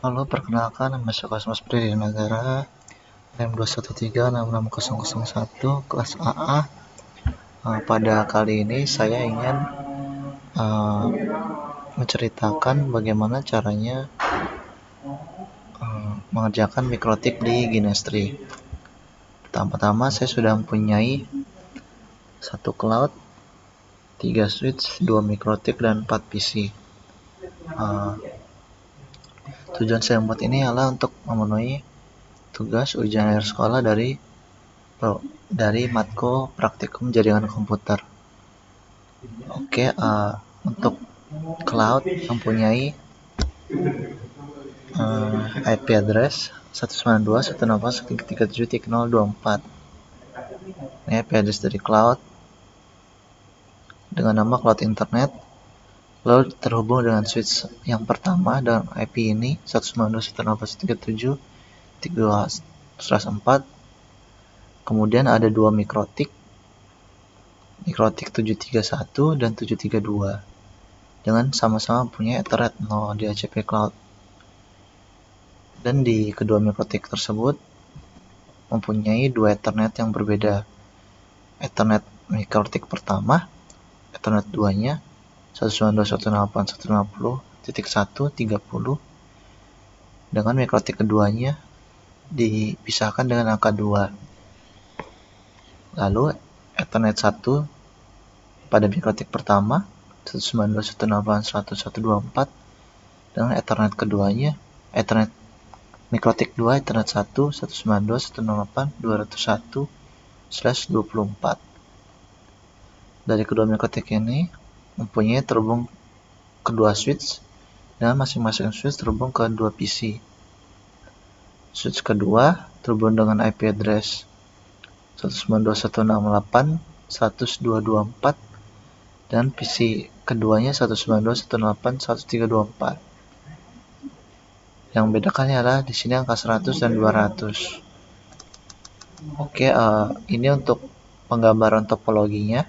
Halo, perkenalkan nama saya Cosmos Negara M21366001 kelas AA. Pada kali ini saya ingin menceritakan bagaimana caranya mengerjakan mikrotik di Ginestri. Pertama-tama saya sudah mempunyai 1 cloud, 3 switch, 2 mikrotik, dan 4 PC. Tujuan saya membuat ini adalah untuk memenuhi tugas ujian akhir sekolah dari matkul praktikum jaringan komputer. Oke, untuk cloud mempunyai IP address 192.168.137.024. Ini IP address dari cloud dengan nama cloud internet, lalu terhubung dengan switch yang pertama dengan IP ini 192.168.137.024. Kemudian ada 2 mikrotik 731 dan 732 dengan sama-sama punya Ethernet 0 di HCP Cloud. Dan di kedua mikrotik tersebut mempunyai 2 Ethernet yang berbeda. Ethernet mikrotik pertama, Ethernet 2-nya 192.168.150.130 dengan mikrotik keduanya dipisahkan dengan angka 2. Lalu Ethernet 1 pada mikrotik pertama 192.168.124 dengan Ethernet keduanya, Ethernet mikrotik 2 Ethernet 1 192.168.201/24. Dari kedua mikrotik ini mempunyai terhubung kedua switch dan masing-masing switch terhubung ke 2 PC. Switch kedua terhubung dengan IP address 192.168.102.24 dan PC keduanya 192.168.103.24. Yang membedakannya adalah di sini angka 100 dan 200. Oke, ini untuk penggambaran topologinya.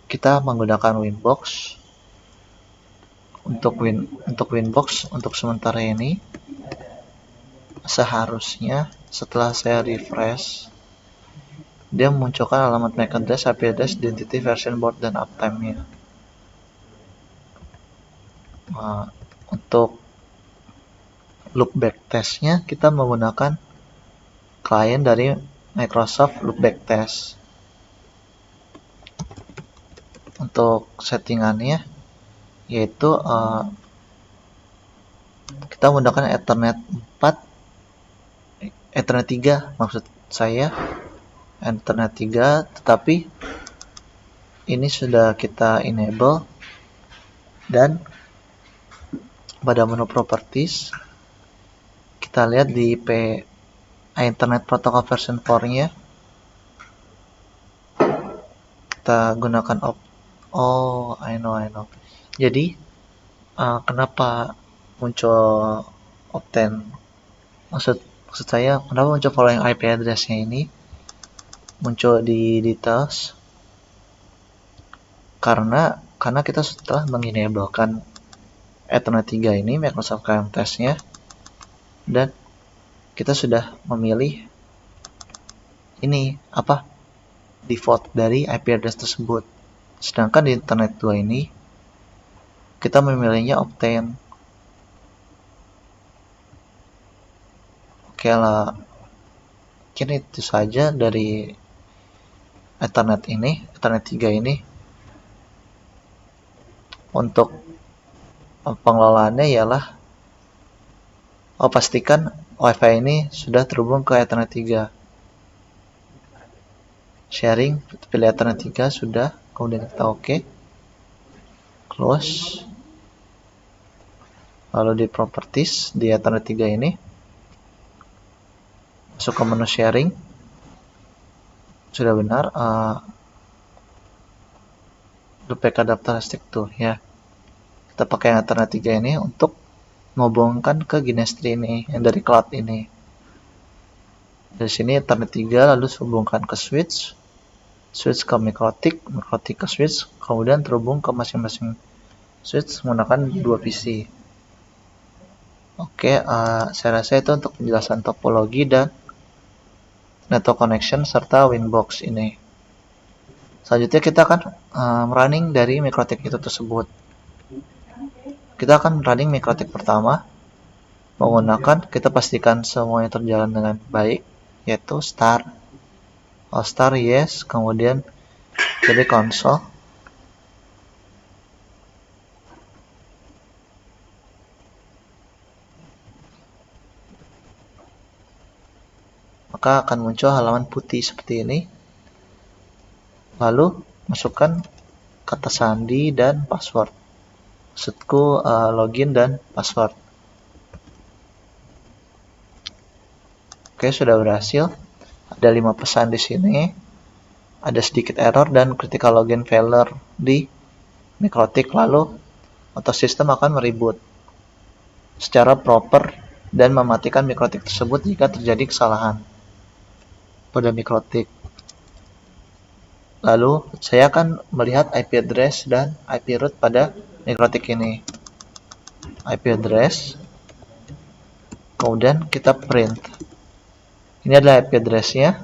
Kita menggunakan Winbox. Untuk Winbox untuk sementara ini seharusnya setelah saya refresh dia memunculkan alamat MAC address, IP address, identity, version board, dan uptime-nya. Untuk loopback test-nya kita menggunakan klien dari Microsoft Loopback Test. Untuk settingannya yaitu kita menggunakan Ethernet 3 maksud saya, Ethernet 3, tetapi ini sudah kita enable. Dan pada menu properties kita lihat di IP Internet Protocol version 4-nya kita gunakan I know. Jadi kenapa muncul Optane? Maksud saya kenapa muncul following IP address-nya ini muncul di details? Karena kita setelah mengenablekan Ethernet 3 ini Microsoft KM Test-nya, dan kita sudah memilih ini default dari IP address tersebut. Sedangkan di Ethernet 2 ini kita memilihnya Optane. Oke lah, mungkin itu saja dari Ethernet 3 ini. Untuk pengelolaannya ialah pastikan WiFi ini sudah terhubung ke Ethernet 3. Sharing, pilih Ethernet 3 sudah, kemudian kita OK, close. Lalu di properties di Ethernet 3 ini masuk ke menu sharing. Sudah benar, loopback adapter stick tuh ya. Kita pakai Ethernet 3 ini untuk menghubungkan ke Ginestri ini yang dari cloud ini. Dari sini Ethernet 3 lalu hubungkan ke switch ke mikrotik ke switch, kemudian terhubung ke masing-masing switch menggunakan 2 PC. Oke, saya rasa itu untuk penjelasan topologi dan network connection serta Winbox ini. Selanjutnya kita akan running dari mikrotik itu tersebut. Kita akan running mikrotik pertama menggunakan, kita pastikan semuanya terjalan dengan baik, yaitu start. Start yes, kemudian jadi console. Maka akan muncul halaman putih seperti ini. Lalu masukkan kata sandi dan password. Maksudku login dan password. Oke, sudah berhasil. Ada 5 pesan di sini. Ada sedikit error dan critical login failure di mikrotik. Lalu auto system akan mereboot secara proper dan mematikan mikrotik tersebut jika terjadi kesalahan pada mikrotik. Lalu saya akan melihat IP address dan IP root pada mikrotik ini. IP address, kemudian kita print. Ini adalah IP address-nya.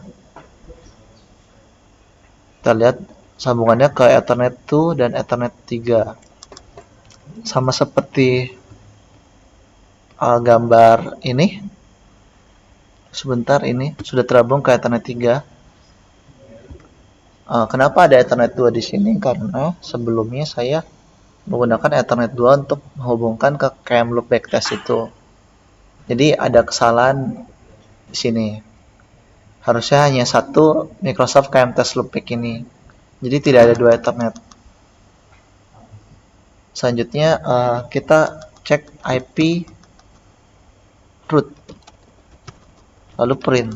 Kita lihat sambungannya ke Ethernet 2 dan Ethernet 3. Sama seperti gambar ini. Sebentar, ini sudah terhubung ke Ethernet 3. Kenapa ada Ethernet 2 di sini? Karena sebelumnya saya menggunakan Ethernet 2 untuk menghubungkan ke KM loop backtest itu. Jadi ada kesalahan di sini. Harusnya hanya satu Microsoft KM test loopback ini. Jadi tidak ada 2 Ethernet. Selanjutnya kita cek IP root. Lalu print.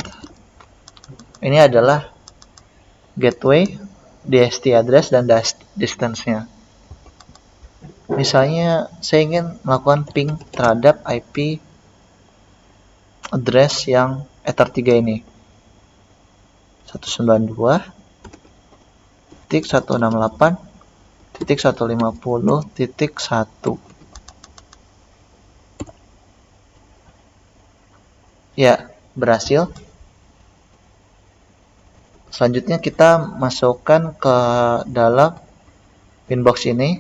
Ini adalah gateway, DST address, dan distance-nya. Misalnya saya ingin melakukan ping terhadap IP address yang Ether 3 ini. 192.168.150.1. Ya, berhasil. Selanjutnya kita masukkan ke dalam Winbox ini.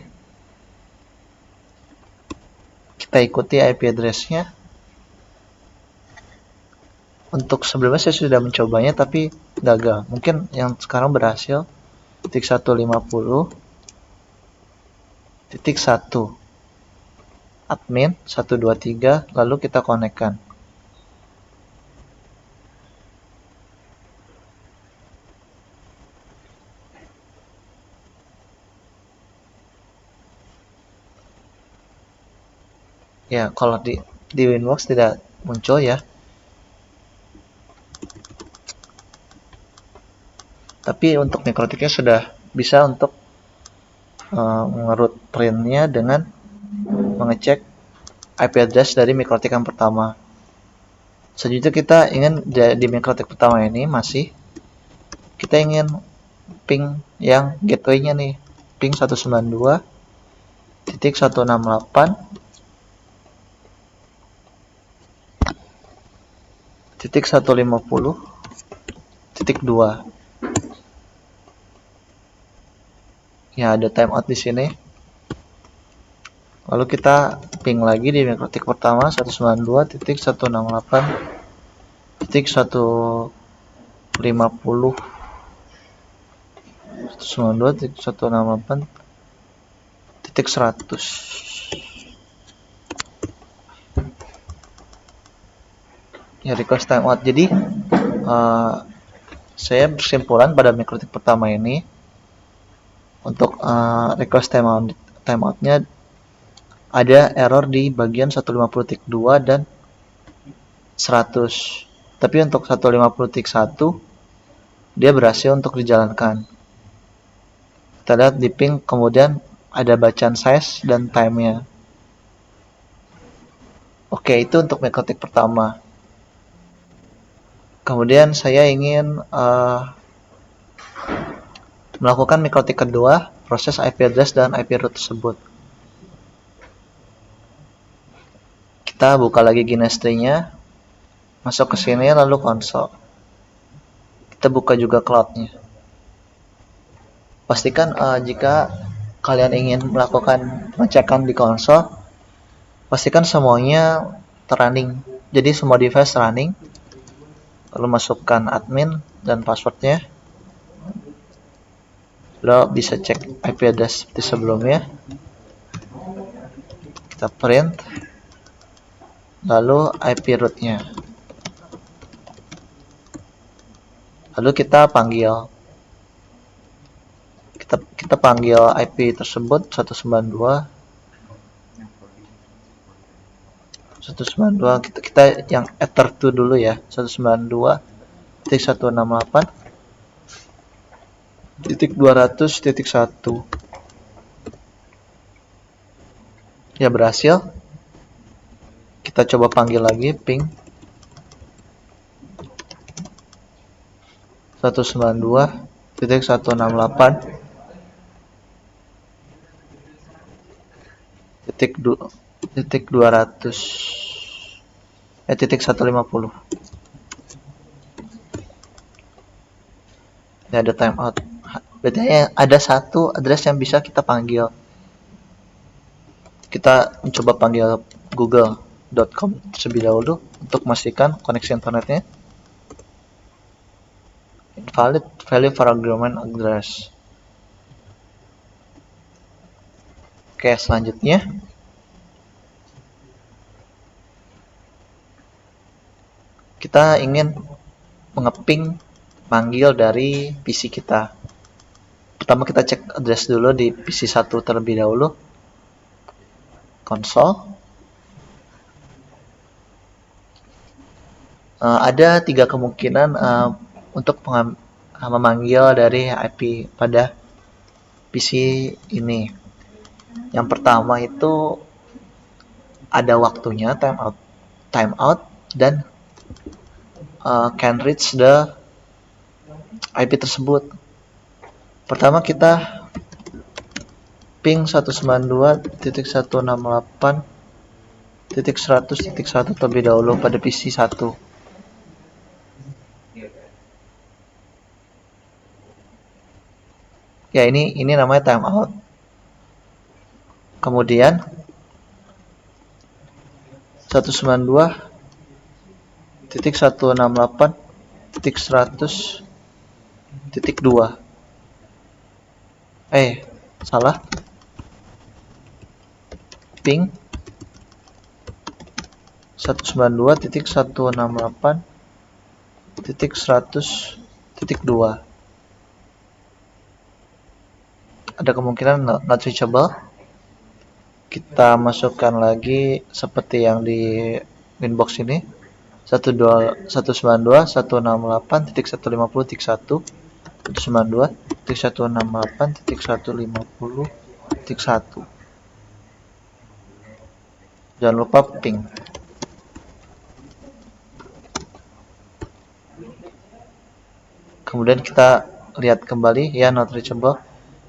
Kita ikuti IP address-nya. Untuk sebelumnya saya sudah mencobanya tapi gagal. Mungkin yang sekarang berhasil. 150.1 admin 123, lalu kita konekkan. Ya, kalau di Winbox tidak muncul ya. Tapi untuk mikrotiknya sudah bisa untuk mengerut printnya dengan mengecek IP address dari mikrotik yang pertama. Selanjutnya kita ingin di mikrotik pertama ini kita ingin ping yang gateway-nya nih, ping 192.168.150.2. Ya, ada timeout di sini. Lalu kita ping lagi di mikrotik pertama 192.168.100. Ya, request timeout. Jadi saya berkesimpulan pada mikrotik pertama ini untuk request timeout-nya ada error di bagian 150.2 dan 100. Tapi untuk 150.1 dia berhasil untuk dijalankan. Kita lihat di ping, kemudian ada bacaan size dan time-nya. Oke, itu untuk mikrotik pertama. Kemudian saya ingin melakukan mikrotik kedua, proses IP address dan IP root tersebut. Kita Kita buka lagi Ginestri-nya, masuk ke sini lalu konsol. Kita buka juga cloud-nya. Pastikan jika kalian ingin melakukan pengecekan di konsol, pastikan semuanya running. Jadi semua device running. Lalu masukkan admin dan passwordnya. Lalu bisa cek IP address seperti sebelumnya. Kita print. Lalu IP root-nya. Lalu kita panggil. Kita panggil IP tersebut 192. Kita yang ether 2 dulu ya. 192.168.200.1. Ya, berhasil. Kita coba panggil lagi ping 192.168.200.150. Ini ada timeout. Berarti ada satu address yang bisa kita panggil. Kita mencoba panggil google.com terlebih dahulu untuk memastikan koneksi internetnya. Invalid value for agreement address. Oke, selanjutnya kita ingin mengeping manggil dari PC kita. Pertama kita cek address dulu di PC 1 terlebih dahulu. Konsol. Ada 3 kemungkinan untuk memanggil dari IP pada PC ini. Yang pertama itu ada waktunya, timeout dan can reach the IP tersebut. Pertama kita ping 192.168.100.1 terlebih dahulu pada PC 1. Ya, ini namanya timeout. Kemudian 192.168.100.2. Salah. Ping 192.168.100.2. Ada kemungkinan not reachable. Kita masukkan lagi seperti yang di inbox ini 192.168.150.1 192.168.150.1. Jangan lupa ping. Kemudian kita lihat kembali ya, not reachable.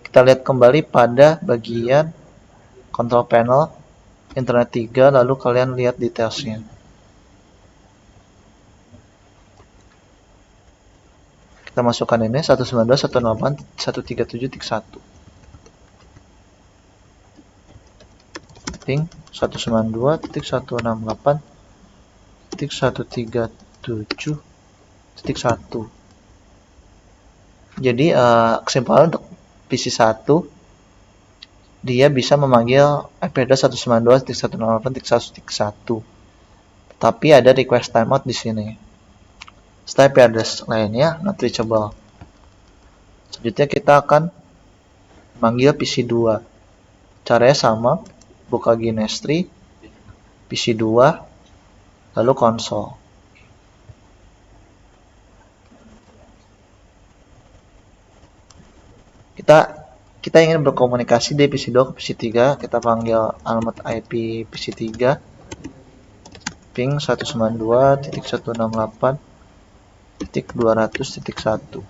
Kita lihat kembali pada bagian control panel internet 3, lalu kalian lihat detailsnya. Kita masukkan ini 192.168.137.1. Ping 192.168.137.1. Jadi kesimpulan untuk PC 1 dia bisa memanggil IP address 192.168.101. Tapi ada request timeout di sini. Setelah IP address lainnya not reachable. Selanjutnya kita akan manggil PC 2. Caranya sama, buka Ginestri, PC 2, lalu konsol. Kita ingin berkomunikasi dari PC 2 ke PC 3, kita panggil alamat IP PC 3 ping 192.168.200.1.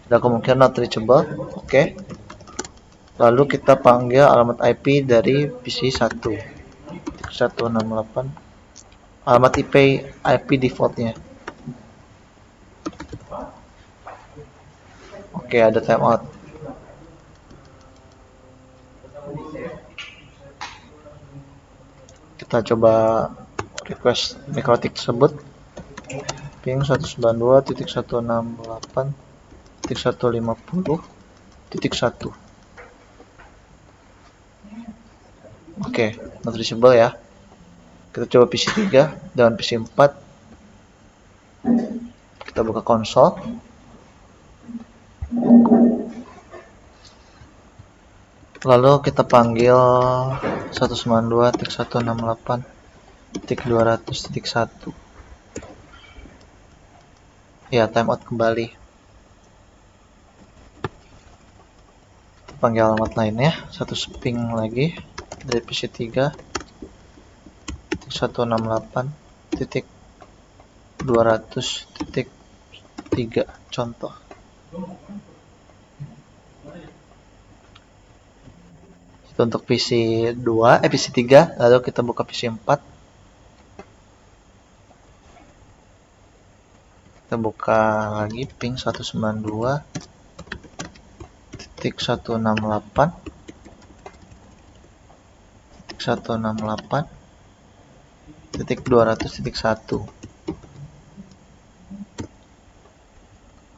Ada kemungkinan not reachable. Oke. Lalu kita panggil alamat IP dari PC 168, alamat IP defaultnya. Oke, ada timeout. Kita coba request mikrotik tersebut. Ping 192.168.150.1. Oke, not reachable ya. Kita coba PC 3 dan PC 4. Kita buka konsol. Lalu kita panggil 192.168.200.1. Ya, timeout kembali. Kita panggil alamat lainnya, satu ping lagi dari PC 3 168.200.3 contoh. Itu untuk PC 2, PC 3, lalu kita buka PC 4. Kita buka lagi ping 192.168.200.1.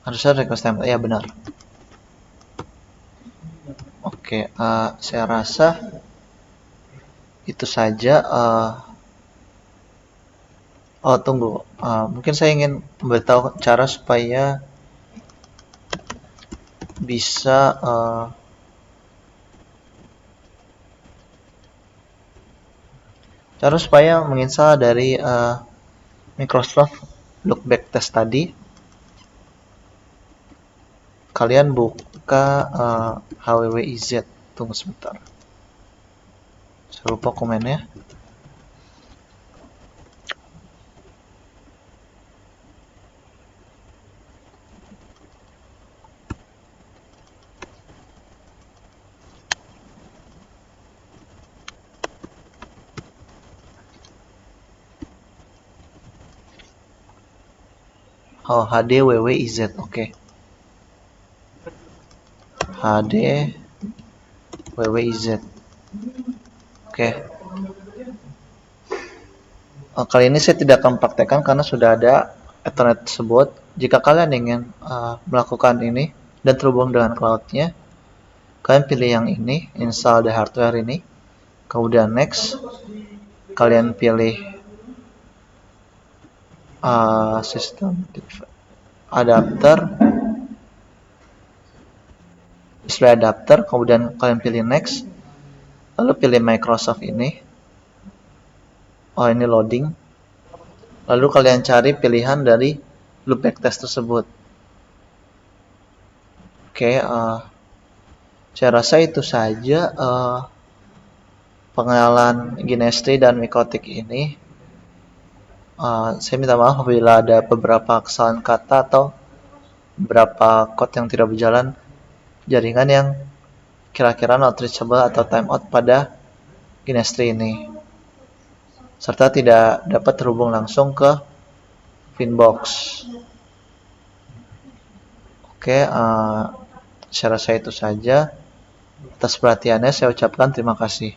Harusnya request template, ya benar. Oke, saya rasa itu saja. Oh, tunggu. Mungkin saya ingin memberitahu cara supaya bisa menginstal dari Microsoft Lookback Test tadi. Kalian buka HWWIZ. Tunggu sebentar. Saya lupa komennya. Oh, HDWWIZ. Oke. HDWWIZ. Oke. Kali ini saya tidak akan praktekkan karena sudah ada Ethernet tersebut. Jika kalian ingin melakukan ini dan terhubung dengan cloud-nya, kalian pilih yang ini, install the hardware ini, kemudian next, kalian pilih sistem adapter, display adapter, kemudian kalian pilih next, lalu pilih Microsoft ini. Oh, ini loading. Lalu kalian cari pilihan dari loopback test tersebut. Oke, saya rasa itu saja pengenalan Ginestri dan Mikotik ini. Saya minta maaf apabila ada beberapa kesalahan kata atau beberapa code yang tidak berjalan jaringan yang kira-kira not reachable atau timeout pada Ginestri ini, serta tidak dapat terhubung langsung ke Finbox. Oke, saya rasa itu saja. Atas perhatiannya saya ucapkan terima kasih.